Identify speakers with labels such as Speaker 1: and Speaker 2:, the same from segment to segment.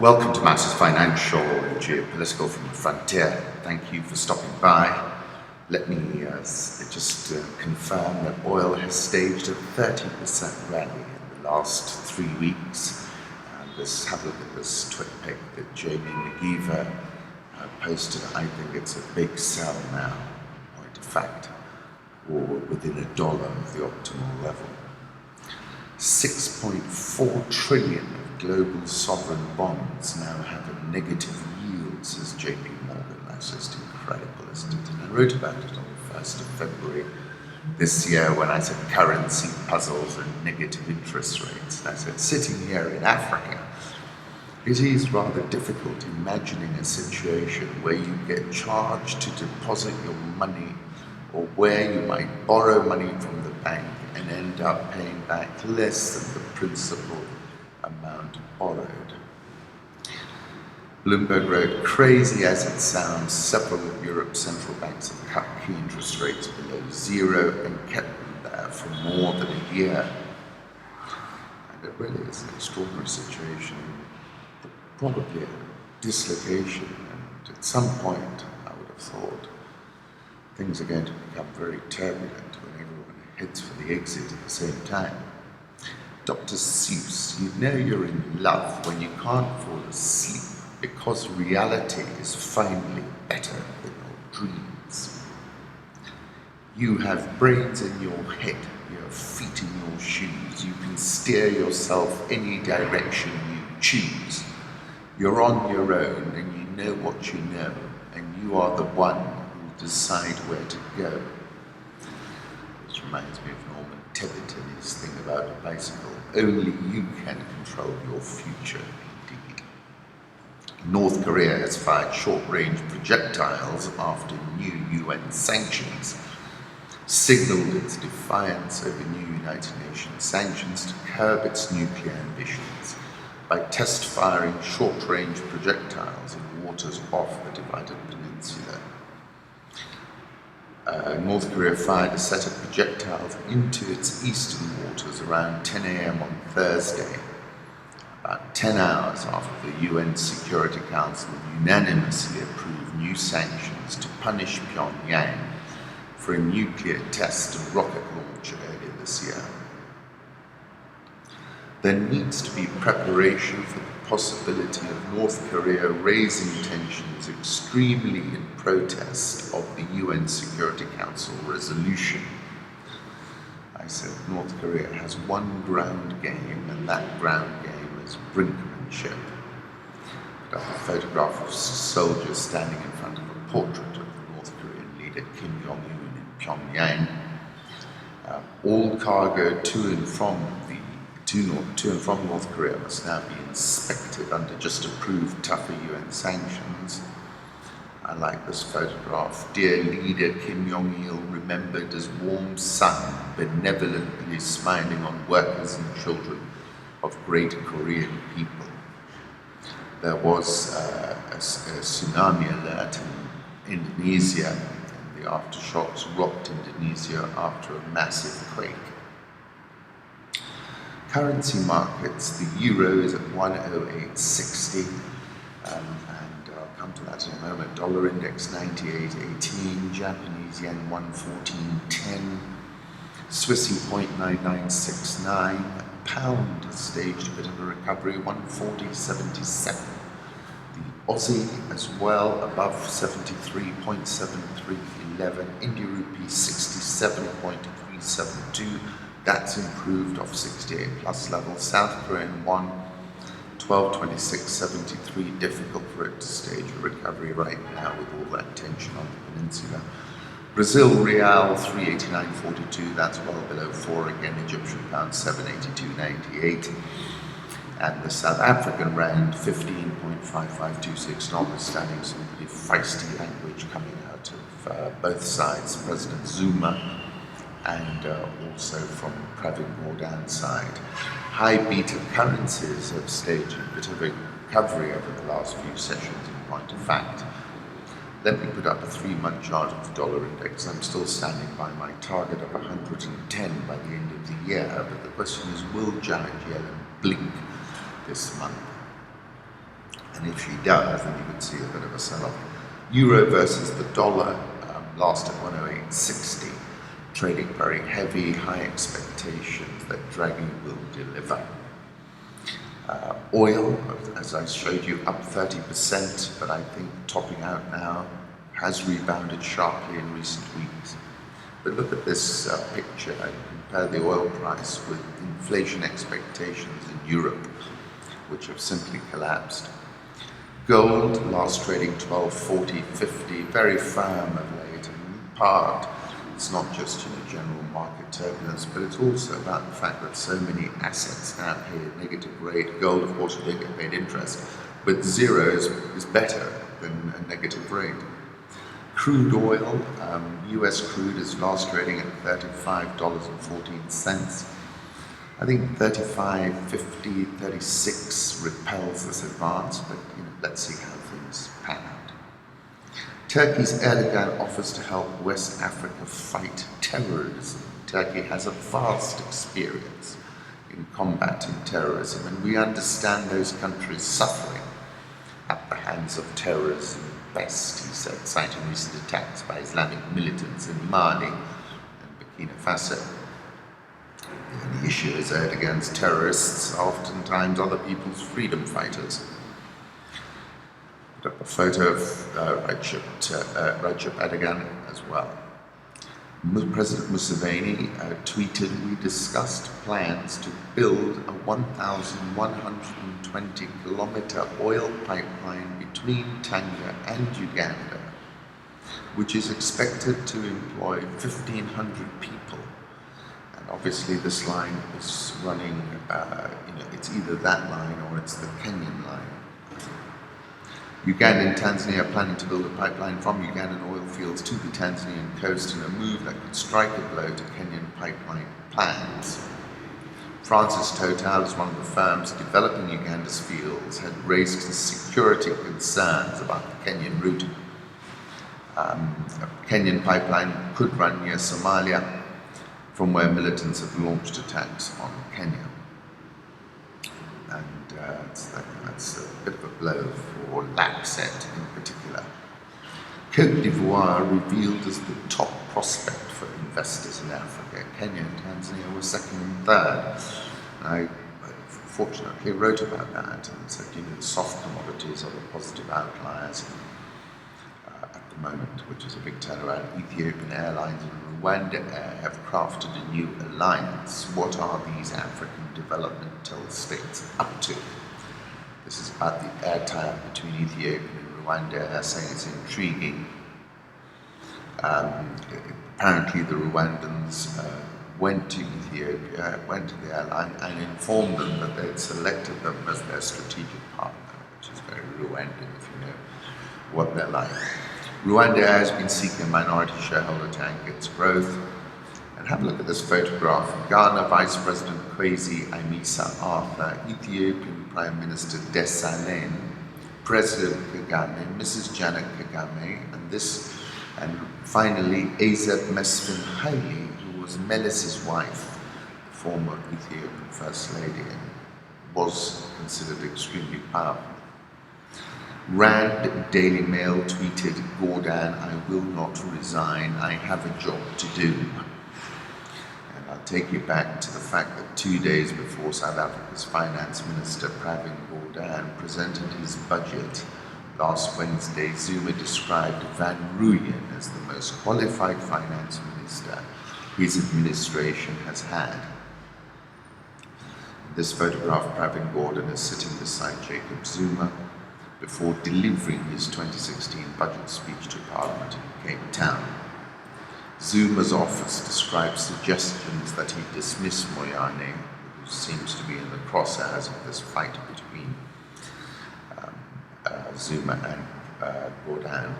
Speaker 1: Welcome to Matters Financial and Geopolitical from the Frontier. Thank you for stopping by. Let me just confirm that oil has staged a 30% rally in the last 3 weeks. Let's have a look at this tweet pic that Jamie McGeever posted. I think it's a big sell now, in point of fact, or within $1 of the optimal level. 6.4 trillion of global sovereign bonds now have a negative yield, says JP Morgan. That's just incredible, isn't it? And I wrote about it on the 1st of February this year when I said currency puzzles and negative interest rates. And I said, sitting here in Africa, it is rather difficult imagining a situation where you get charged to deposit your money or where you might borrow money from the bank and end up paying back less than the principal amount borrowed. Bloomberg wrote, crazy as it sounds, several of Europe's central banks have cut key interest rates below zero and kept them there for more than a year. And it really is an extraordinary situation, probably a dislocation, and at some point I would have thought things are going to become very turbulent when everyone heads for the exit at the same time. Dr. Seuss, you know you're in love when you can't fall asleep because reality is finally better than your dreams. You have brains in your head, you have feet in your shoes, you can steer yourself any direction you choose. You're on your own and you know what you know, and you are the one who decide where to go. This reminds me of Norman Tebbit and his thing about a bicycle. Only you can control your future, indeed. North Korea has fired short-range projectiles after new UN sanctions, signaled its defiance over new United Nations sanctions to curb its nuclear ambitions by test-firing short-range projectiles in waters off the divided peninsula. North Korea fired a set of projectiles into its eastern waters around 10 a.m. on Thursday, about 10 hours after the UN Security Council unanimously approved new sanctions to punish Pyongyang for a nuclear test and rocket launch earlier this year. There needs to be preparation for the possibility of North Korea raising tensions extremely in protest of the UN Security Council resolution. I said North Korea has one ground game, and that ground game is brinkmanship. Put up a photograph of soldiers standing in front of a portrait of the North Korean leader Kim Jong-un in Pyongyang. All cargo to and from North Korea must now be inspected under just approved tougher UN sanctions. I like this photograph. Dear leader Kim Jong-il, remembered as warm sun, benevolently smiling on workers and children of great Korean people. There was a tsunami alert in Indonesia, and the aftershocks rocked Indonesia after a massive quake. Currency markets, the euro is at 108.60, and I'll come to that in a moment. Dollar index 98.18, Japanese yen 114.10, Swissy 0.9969, pound has staged a bit of a recovery, 140.77. The Aussie as well above 73.7311, India rupee 67.372. That's improved off 68 plus level. South Korean won 12.2673. Difficult for it to stage a recovery right now with all that tension on the peninsula. Brazil real 389.42. That's well below 4 again. Egyptian pound 782.98. And the South African rand 15.5526. Notwithstanding some pretty feisty language coming out of both sides. President Zuma and also from Pravin Gordhan's side. High beta currencies have staged a bit of a recovery over the last few sessions, in point of fact. Let me put up a 3-month chart of the dollar index. I'm still standing by my target of 110 by the end of the year, but the question is, will Janet Yellen blink this month? And if she does, then you would see a bit of a sell-off. Euro versus the dollar, last at 108.60, trading very heavy, high expectations that Draghi will deliver. Oil, as I showed you, up 30%, but I think topping out now, has rebounded sharply in recent weeks. But look at this picture and compare the oil price with inflation expectations in Europe, which have simply collapsed. Gold, last trading 12.40.50, very firm of late, and in part, it's not just general market turbulence, but it's also about the fact that so many assets now pay a negative rate. Gold, of course, you don't get paid interest, but zero is better than a negative rate. Crude oil, US crude is last trading at $35.14. I think 35.50, 36 repels this advance, but let's see how things pan out. Turkey's Erdogan offers to help West Africa fight terrorism. Turkey has a vast experience in combating terrorism, and we understand those countries suffering at the hands of terrorism best, he said, citing recent attacks by Islamic militants in Mali and Burkina Faso. The only issue is Erdogan's terrorists are oftentimes other people's freedom fighters. Put up a photo of Recep Erdogan as well. President Museveni tweeted, "We discussed plans to build a 1,120-kilometer oil pipeline between Tanzania and Uganda, which is expected to employ 1,500 people." And obviously this line is running, it's either that line or it's the Kenyan line. Uganda and Tanzania are planning to build a pipeline from Ugandan oil fields to the Tanzanian coast in a move that could strike a blow to Kenyan pipeline plans. France's Total, is one of the firms developing Uganda's fields, had raised security concerns about the Kenyan route. A Kenyan pipeline could run near Somalia, from where militants have launched attacks on Kenya. And that's a bit of a blow for Lapset in particular. Côte d'Ivoire revealed as the top prospect for investors in Africa. Kenya and Tanzania were second and third. I fortunately wrote about that and said, the soft commodities are the positive outliers at the moment, which is a big turnaround. Ethiopian Airlines and Rwanda Air have crafted a new alliance. What are these African developmental states up to? This is about the air tie-up between Ethiopia and Rwanda Air, saying it's intriguing. Apparently the Rwandans went to Ethiopia, went to the airline and informed them that they'd selected them as their strategic partner, which is very Rwandan if you know what they're like. Rwanda Air has been seeking a minority shareholder to anchor its growth. And have a look at this photograph. Ghana Vice President Kwesi Amisa Arthur, Ethiopian Prime Minister Desalegn, President Kagame, Mrs. Janet Kagame, and finally Azeb Mesfin Haile, who was Melis's wife, the former Ethiopian First Lady, and was considered extremely powerful. Rand Daily Mail tweeted, "Gordhan, I will not resign. I have a job to do." And I'll take you back to the fact that 2 days before South Africa's Finance Minister Pravin Gordhan presented his budget last Wednesday, Zuma described Van Rooyen as the most qualified finance minister his administration has had. In this photograph, Pravin Gordhan is sitting beside Jacob Zuma before delivering his 2016 budget speech to Parliament in Cape Town. Zuma's office describes suggestions that he dismiss Moyane, who seems to be in the crosshairs of this fight between Zuma and Gordhan,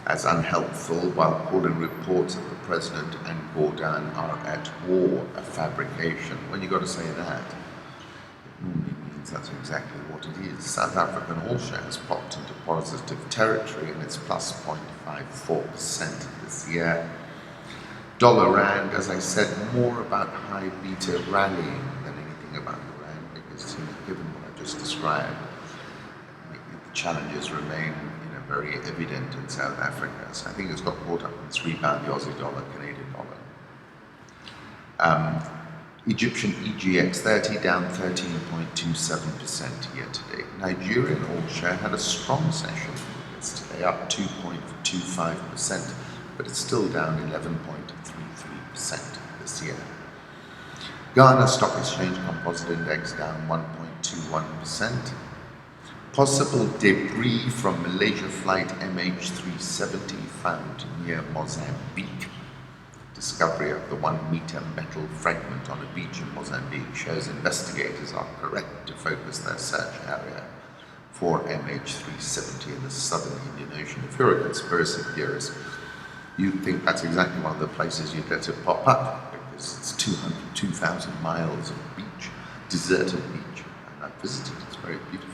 Speaker 1: as unhelpful, while calling reports that the President and Gordhan are at war a fabrication. When you've got to say that, it normally means that's exactly what it is. South African all shares popped into positive territory and it's plus 0.54% this year. Dollar Rand, as I said, more about high beta rallying than anything about the Rand, because given what I just described, challenges remain very evident in South Africa. So I think it's got caught up in £3, the Aussie dollar, Canadian dollar. Egyptian EGX 30 down 13.27% year to date. Nigerian all share had a strong session yesterday, up 2.25%, but it's still down 11.33% this year. Ghana Stock Exchange Composite Index down 1.21%. Possible debris from Malaysia flight MH370 found near Mozambique. Discovery of the 1-meter metal fragment on a beach in Mozambique shows investigators are correct to focus their search area for MH370 in the southern Indian Ocean. If you're a conspiracy theorist, you'd think that's exactly one of the places you'd let it pop up, because it's 2,000 miles of beach, deserted beach, and I've visited, it's very beautiful.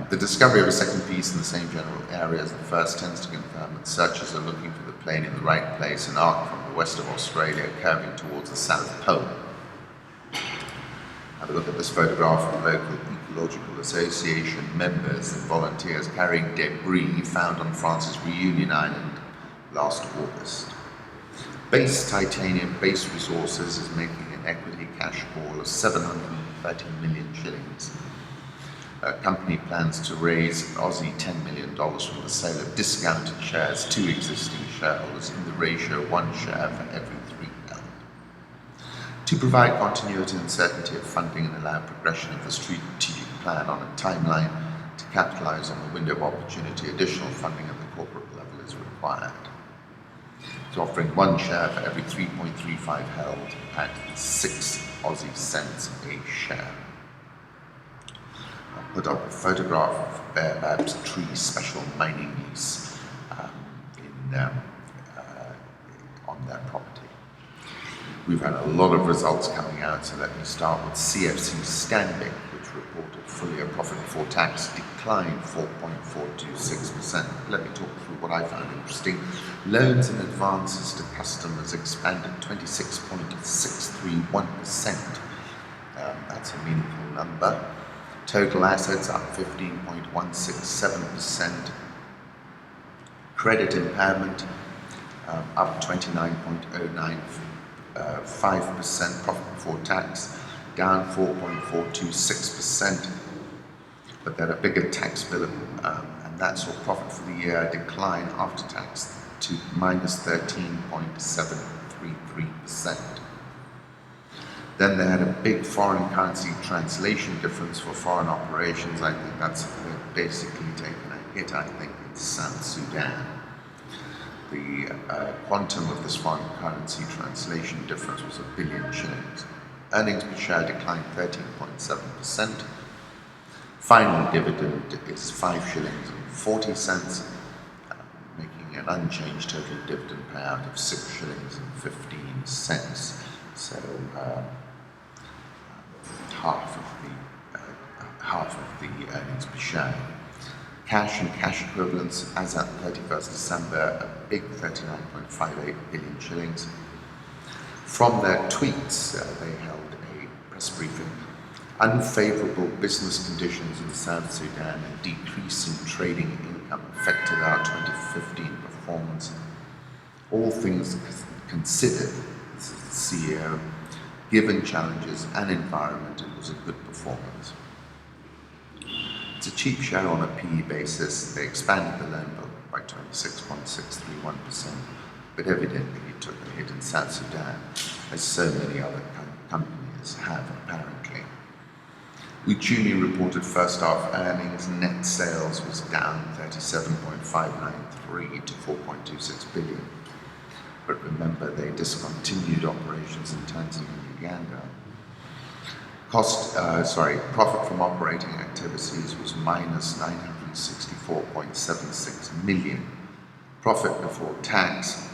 Speaker 1: The discovery of a second piece in the same general area as the first tends to confirm that searchers are looking for the plane in the right place, an arc from the west of Australia curving towards the South Pole. Have a look at this photograph of local ecological association members and volunteers carrying debris found on France's Reunion Island last August. Base Titanium Base Resources is making an equity cash call of 730 million shillings. A company plans to raise Aussie $10 million from the sale of discounted shares to existing shareholders in the ratio 1 share for every 3 held. To provide continuity and certainty of funding and allow progression of the strategic plan on a timeline to capitalise on the window of opportunity, additional funding at the corporate level is required. It's offering 1 share for every 3.35 held at 6 Aussie cents a share. Put up a photograph of Baobab's tree special mining lease on their property. We've had a lot of results coming out, so let me start with CFC Stanbic, which reported full year profit before tax declined 4.426%. Let me talk through what I found interesting. Loans and advances to customers expanded 26.631%. That's a meaningful number. Total assets up 15.167%. Credit impairment up 29.095%. Profit before tax down 4.426%. But then a bigger tax bill, and that saw profit for the year decline after tax to minus 13.733%. Then they had a big foreign currency translation difference for foreign operations. I think that's basically taken a hit, I think, in South Sudan. The quantum of this foreign currency translation difference was £1 billion. Earnings per share declined 13.7%. Final dividend is 5 shillings and 40 cents, making an unchanged total dividend payout of 6 shillings and 15 cents. So half of the earnings per share. Cash and cash equivalents as at 31st December, a big 39.58 billion shillings. From their tweets, they held a press briefing. Unfavourable business conditions in South Sudan and decreasing trading income affected our 2015 performance. All things considered, this is the CEO, given challenges and environment, it was a good performance. It's a cheap share on a PE basis. They expanded the loan book by 26.631%, but evidently took a hit in South Sudan, as so many other companies have apparently. Uchumi reported first half earnings. Net sales was down 37.593 to 4.26 billion. But remember, they discontinued operations in Tanzania and Uganda. Profit from operating activities was minus 964.76 million. Profit before tax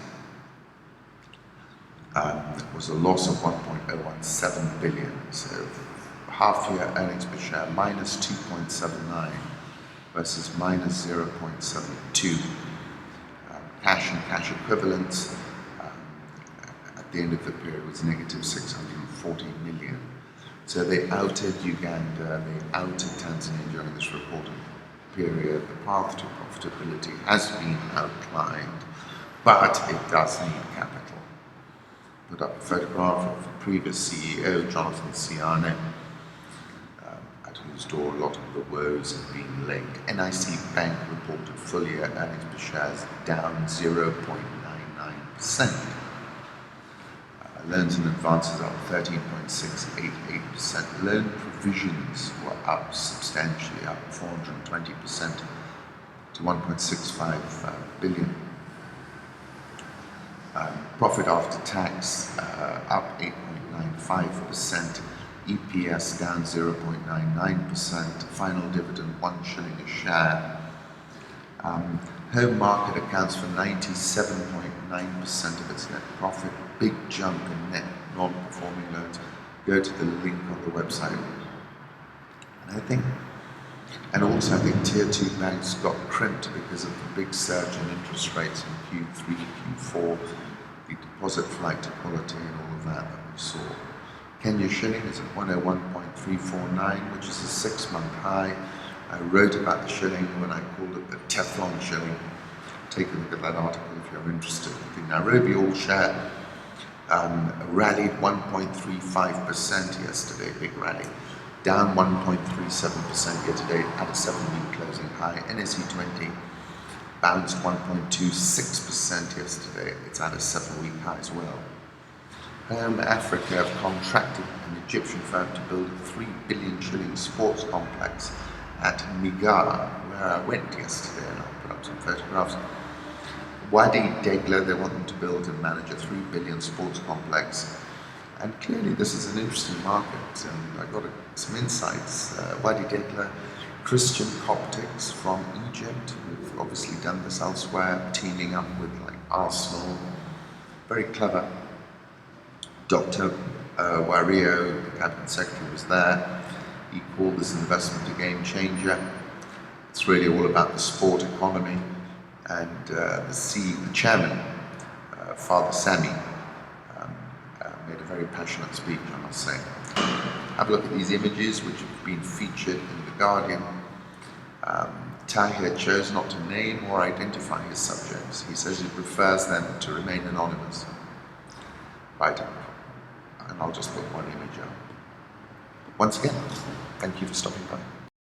Speaker 1: was a loss of 1.017 billion. So half-year earnings per share minus 2.79 versus minus 0.72. Cash and cash equivalents at the end of the period was negative 640 million. So they outed Uganda, they outed Tanzania during this reporting period, the path to profitability has been outlined, but it does need capital. Put up a photograph of the previous CEO, Jonathan Siano, at whose door a lot of the woes have been laid. NIC Bank reported full year earnings per share down 0.99%. Loans and advances up 13.688%. Loan provisions were up substantially, up 420% to 1.65 billion. Profit after tax up 8.95%. EPS down 0.99%. Final dividend 1 shilling a share. Home market accounts for 97.9% of its net profit. Big jump in net non-performing loans. Go to the link on the website. And also I think Tier 2 banks got crimped because of the big surge in interest rates in Q3, Q4, the deposit flight to quality and all of that we saw. Kenya shilling is at 101.349, which is a 6-month high. I wrote about the shilling when I called it the Teflon shilling. Take a look at that article if you're interested. The Nairobi all-share rallied 1.35% yesterday, big rally. Down 1.37% year-to-date at a 7-week closing high. NSE 20 bounced 1.26% yesterday. It's at a 7-week high as well. Africa have contracted an Egyptian firm to build a 3 billion shilling sports complex at Migara, where I went yesterday, and I'll put up some photographs. Wadi Degla, they want them to build and manage a 3 billion sports complex. And clearly this is an interesting market, and I got some insights. Wadi Degla, Christian Coptics from Egypt, who've obviously done this elsewhere, teaming up with like Arsenal. Very clever. Dr. Wario, the cabinet secretary, was there. He called this investment a game changer. It's really all about the sport economy. And the chairman, Father Sammy, made a very passionate speech, I must say. Have a look at these images, which have been featured in The Guardian. Tahir chose not to name or identify his subjects. He says he prefers them to remain anonymous. Right, and I'll just put one image up. Once again, thank you for stopping by.